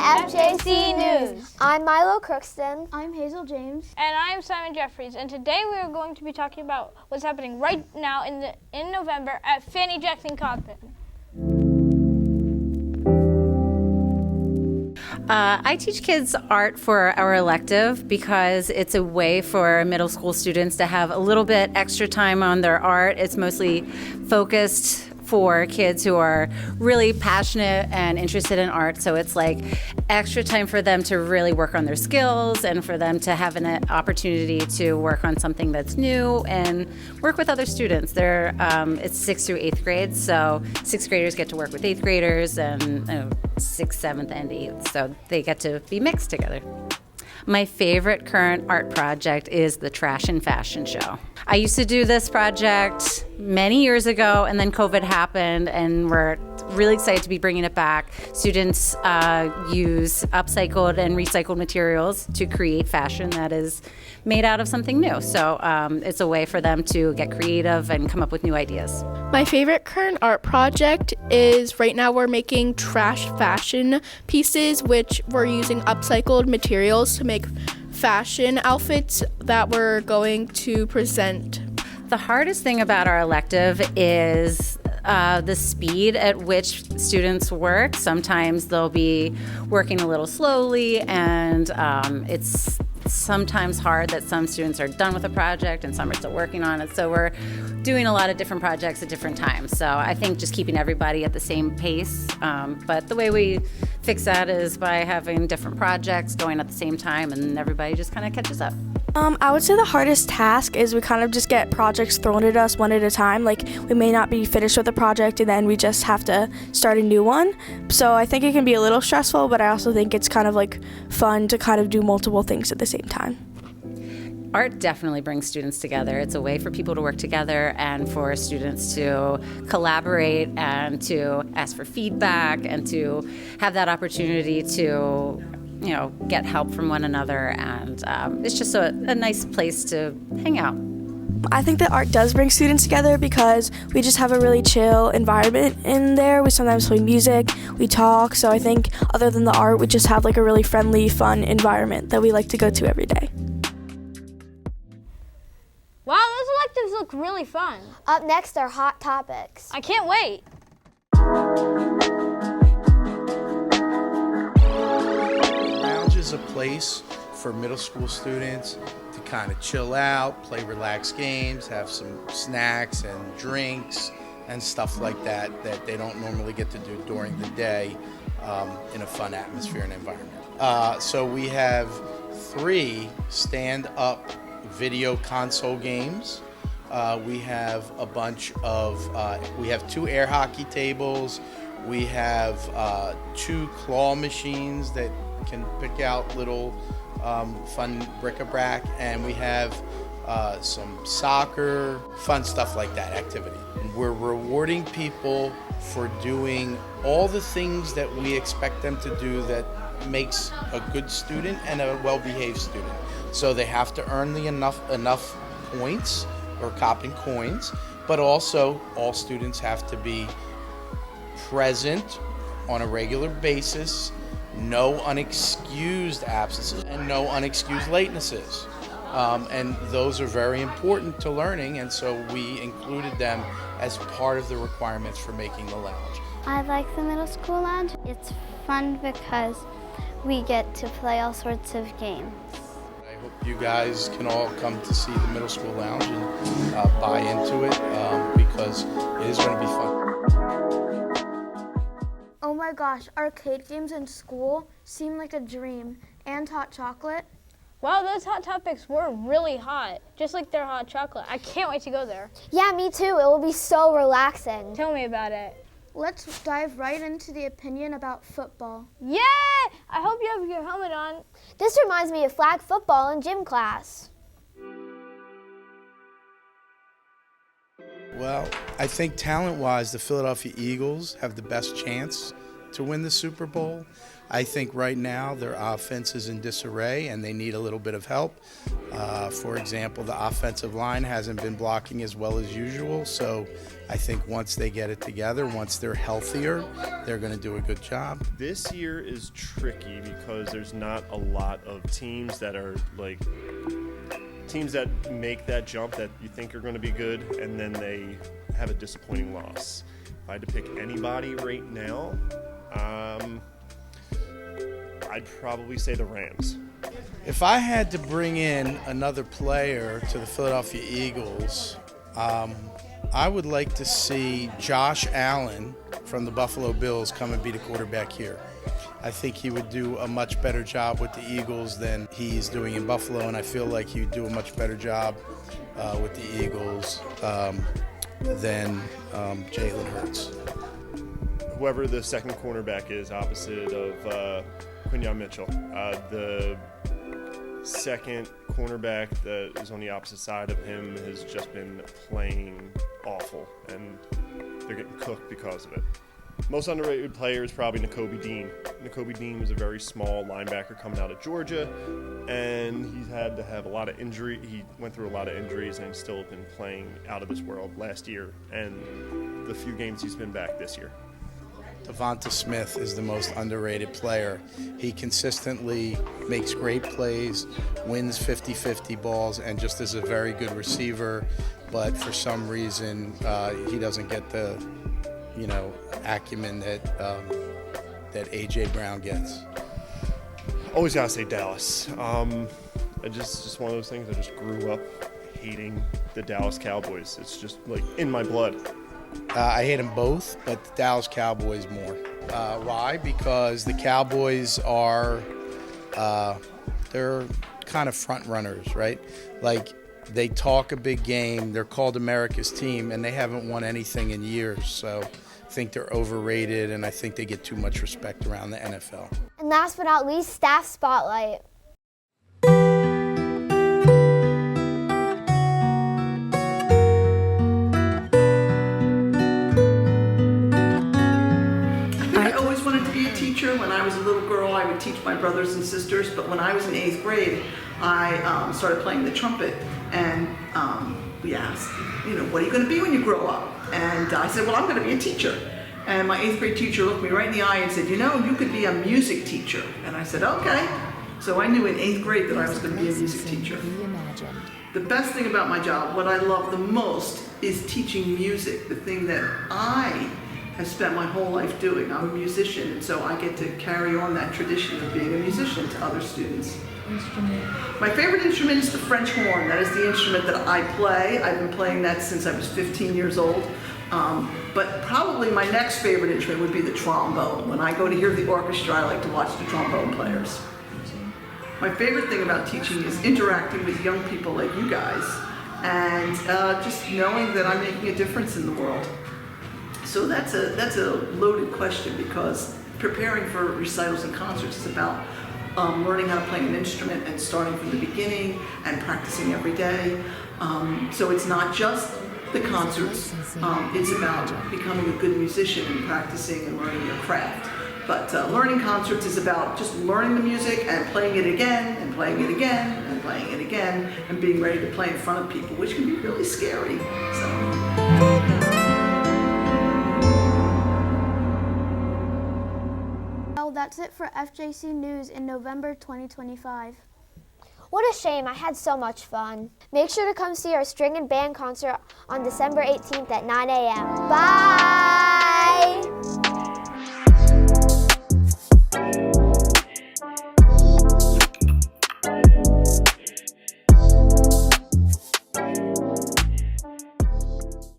FJC News. I'm Milo Crookston. I'm Hazel James. And I'm Simon Jeffries. And today we are going to be talking about what's happening right now in November at Fannie Jackson Coppin. I teach kids art for our elective because it's a way for middle school students to have a little bit extra time on their art. It's mostly focused for kids who are really passionate and interested in art. So it's like extra time for them to really work on their skills and for them to have an opportunity to work on something that's new and work with other students. It's 6th through 8th grade, so 6th graders get to work with 8th graders and 6th, 7th, and 8th. So they get to be mixed together. My favorite current art project is the Trash and Fashion Show. I used to do this project many years ago, and then COVID happened, and we're really excited to be bringing it back. Students use upcycled and recycled materials to create fashion that is made out of something new. So it's a way for them to get creative and come up with new ideas. My favorite current art project is right now we're making trash fashion pieces, which we're using upcycled materials to make fashion outfits that we're going to present. The hardest thing about our elective is the speed at which students work. Sometimes they'll be working a little slowly, and it's sometimes hard that some students are done with a project and some are still working on it. So we're doing a lot of different projects at different times. So I think just keeping everybody at the same pace. But the way we fix that is by having different projects going at the same time, and everybody just kind of catches up. I would say the hardest task is we kind of just get projects thrown at us one at a time. Like, we may not be finished with a project and then we just have to start a new one. So I think it can be a little stressful, but I also think it's kind of like fun to kind of do multiple things at the same time. Art definitely brings students together. It's a way for people to work together and for students to collaborate and to ask for feedback and to have that opportunity to get help from one another, and it's just a nice place to hang out. I think that art does bring students together because we just have a really chill environment in there. We sometimes play music, we talk, so I think other than the art, we just have like a really friendly, fun environment that we like to go to every day. Wow, those electives look really fun. Up next are Hot Topics. I can't wait. Lounge is a place for middle school students to kind of chill out, play relaxed games, have some snacks and drinks and stuff like that they don't normally get to do during the day in a fun atmosphere and environment. So we have 3 stand-up video console games. We have a bunch of, we have 2 air hockey tables. We have 2 claw machines that can pick out little fun bric-a-brac, and we have some soccer, fun stuff like that, activity. And we're rewarding people for doing all the things that we expect them to do that makes a good student and a well-behaved student. So they have to earn the enough points or copping coins, but also all students have to be present on a regular basis, no unexcused absences, and no unexcused latenesses. And those are very important to learning, and so we included them as part of the requirements for making the lounge. I like the middle school lounge. It's fun because we get to play all sorts of games. I hope you guys can all come to see the middle school lounge and buy into it because it is going to be fun. Oh my gosh, arcade games in school seem like a dream. And hot chocolate. Wow, those Hot Topics were really hot, just like their hot chocolate. I can't wait to go there. Yeah, me too. It will be so relaxing. Tell me about it. Let's dive right into the opinion about football. Yeah! I hope you have your helmet on. This reminds me of flag football in gym class. Well, I think talent-wise, the Philadelphia Eagles have the best chance to win the Super Bowl. I think right now their offense is in disarray and they need a little bit of help. For example, the offensive line hasn't been blocking as well as usual, so I think once they get it together, once they're healthier, they're going to do a good job. This year is tricky because there's not a lot of teams that are like teams that make that jump that you think are going to be good and then they have a disappointing loss. If I had to pick anybody right now, I'd probably say the Rams. If I had to bring in another player to the Philadelphia Eagles, I would like to see Josh Allen from the Buffalo Bills come and be the quarterback here. I think he would do a much better job with the Eagles than he's doing in Buffalo, and I feel like he would do a much better job with the Eagles than Jalen Hurts. Whoever the second cornerback is opposite of Quinyon Mitchell, the second cornerback that is on the opposite side of him has just been playing awful, and they're getting cooked because of it. Most underrated player is probably Nakobe Dean. Nakobe Dean was a very small linebacker coming out of Georgia, and he's had to have a lot of injury. He went through a lot of injuries, and he's still been playing out of this world last year and the few games he's been back this year. Devonta Smith is the most underrated player. He consistently makes great plays, wins 50-50 balls, and just is a very good receiver. But for some reason, he doesn't get the, acumen that A.J. Brown gets. Always gotta say Dallas. Just one of those things. I just grew up hating the Dallas Cowboys. It's just like in my blood. I hate them both, but the Dallas Cowboys more. Why? Because the Cowboys are, they're kind of front runners, right? Like, they talk a big game, they're called America's team, and they haven't won anything in years. So I think they're overrated, and I think they get too much respect around the NFL. And last but not least, Staff Spotlight. When I was a little girl, I would teach my brothers and sisters, but when I was in 8th grade, I started playing the trumpet, and we asked, what are you going to be when you grow up? And I said, well, I'm going to be a teacher. And my 8th grade teacher looked me right in the eye and said, you could be a music teacher. And I said, okay. So I knew in 8th grade that I was going to be a music teacher. The best thing about my job, what I love the most, is teaching music, the thing that I have spent my whole life doing. I'm a musician, and so I get to carry on that tradition of being a musician to other students. My favorite instrument is the French horn. That is the instrument that I play. I've been playing that since I was 15 years old. But probably my next favorite instrument would be the trombone. When I go to hear the orchestra, I like to watch the trombone players. My favorite thing about teaching is interacting with young people like you guys, and just knowing that I'm making a difference in the world. So that's a loaded question, because preparing for recitals and concerts is about learning how to play an instrument and starting from the beginning and practicing every day. So it's not just the concerts, it's about becoming a good musician and practicing and learning your craft. But learning concerts is about just learning the music and playing it again and playing it again and playing it again and being ready to play in front of people, which can be really scary. Well, that's it for FJC News in November 2025. What a shame, I had so much fun. Make sure to come see our string and band concert on December 18th at 9 a.m. Bye!